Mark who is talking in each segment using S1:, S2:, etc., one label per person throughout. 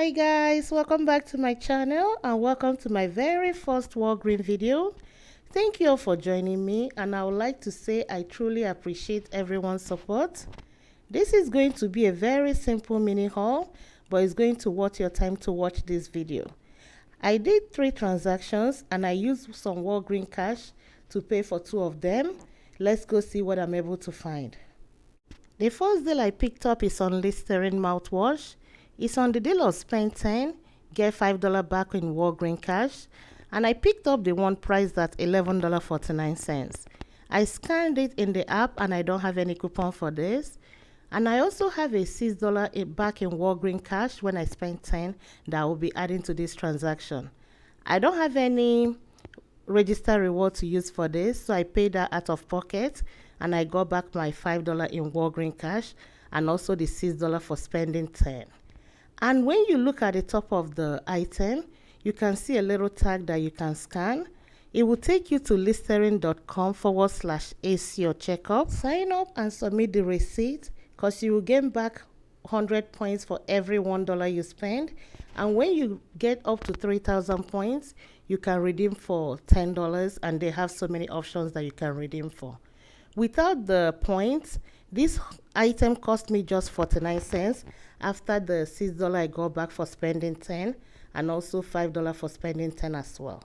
S1: Hi guys, welcome back to my channel and welcome to my very first Walgreen video. Thank you all for joining me, and I would like to say I truly appreciate everyone's support. This is going to be a very simple mini haul, but it's going to worth your time to watch this video. I did 3 transactions and I used some Walgreen cash to pay for 2 of them. Let's go see what I'm able to find. The first deal I picked up is on Listerine mouthwash. It's on the deal of spend 10, get $5 back in Walgreen cash, and I picked up the one priced at $11.49. I scanned it in the app and I don't have any coupon for this. And I also have a $6 back in Walgreen cash when I spend 10 that I will be adding to this transaction. I don't have any register reward to use for this, so I paid that out of pocket and I got back my $5 in Walgreen cash and also the $6 for spending 10. And when you look at the top of the item, you can see a little tag that you can scan. It will take you to listerine.com/AC or checkup. Sign up and submit the receipt because you will gain back 100 points for every $1 you spend. And when you get up to 3,000 points, you can redeem for $10, and they have so many options that you can redeem for. Without the points, this item cost me just 49 cents after the $6 I got back for spending 10 and also $5 for spending 10 as well.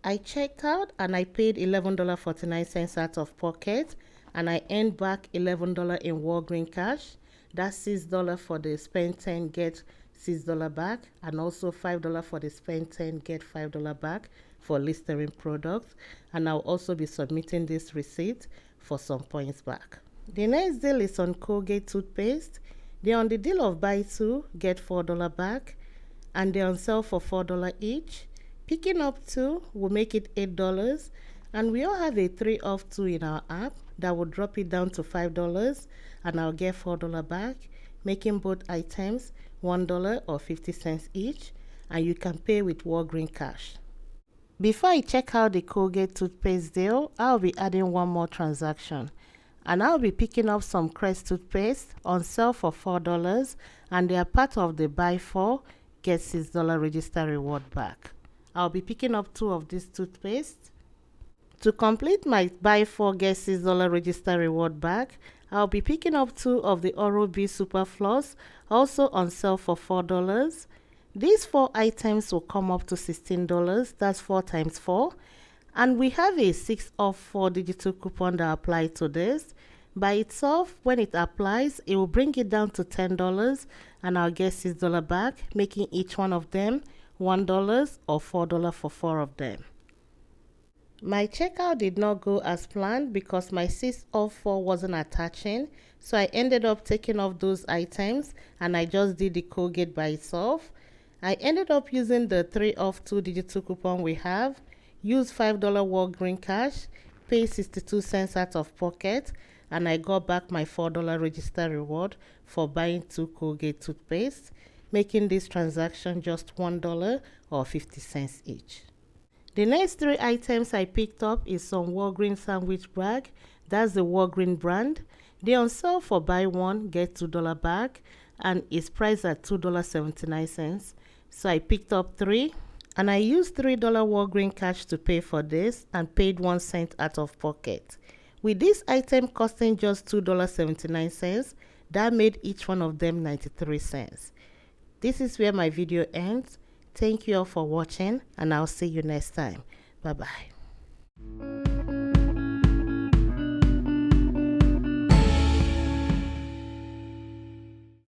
S1: I checked out and I paid $11.49 out of pocket, and I earned back $11 in Walgreen cash. That's $6 for the spend 10, get $6 back, and also $5 for the spend 10, get $5 back for Listerine products. And I'll also be submitting this receipt for some points back. The next deal is on Colgate toothpaste. They're on the deal of buy 2, get $4 back, and they're on sale for $4 each. Picking up 2 will make it $8, and we all have a 3 off 2 in our app that will drop it down to $5, and I'll get $4 back, making both items $1 or 50 cents each, and you can pay with Walgreen cash. Before I check out the Colgate toothpaste deal, I'll be adding one more transaction, and I'll be picking up some Crest toothpaste on sale for $4, and they are part of the buy 4, get $6 register reward back. I'll be picking up 2 of these toothpaste. To complete my buy 4, get $6 register reward back, I'll be picking up 2 of the Oral-B Super Floss, also on sale for $4. These 4 items will come up to $16, that's 4 times 4. And we have a 6 off 4 digital coupon that applies to this. By itself, when it applies, it will bring it down to $10, and I'll get $6 back, making each one of them $1 or $4 for 4 of them. My checkout did not go as planned because my 6 off 4 wasn't attaching, so I ended up taking off those items and I just did the Colgate by itself. I ended up using the 3 off 2 digital coupon we have, use $5 Walgreen cash, pay 62 cents out of pocket, and I got back my $4 register reward for buying 2 Colgate toothpaste, making this transaction just $1 or 50 cents each. The next 3 items I picked up is some Walgreen sandwich bag. That's the Walgreen brand. They're on sale for buy 1, get $2 back, and it's priced at $2.79. So I picked up 3, and I used $3 Walgreen cash to pay for this and paid 1 cent out of pocket. With this item costing just $2.79, that made each one of them 93 cents. This is where my video ends. Thank you all for watching, and I'll see you next time. Bye-bye.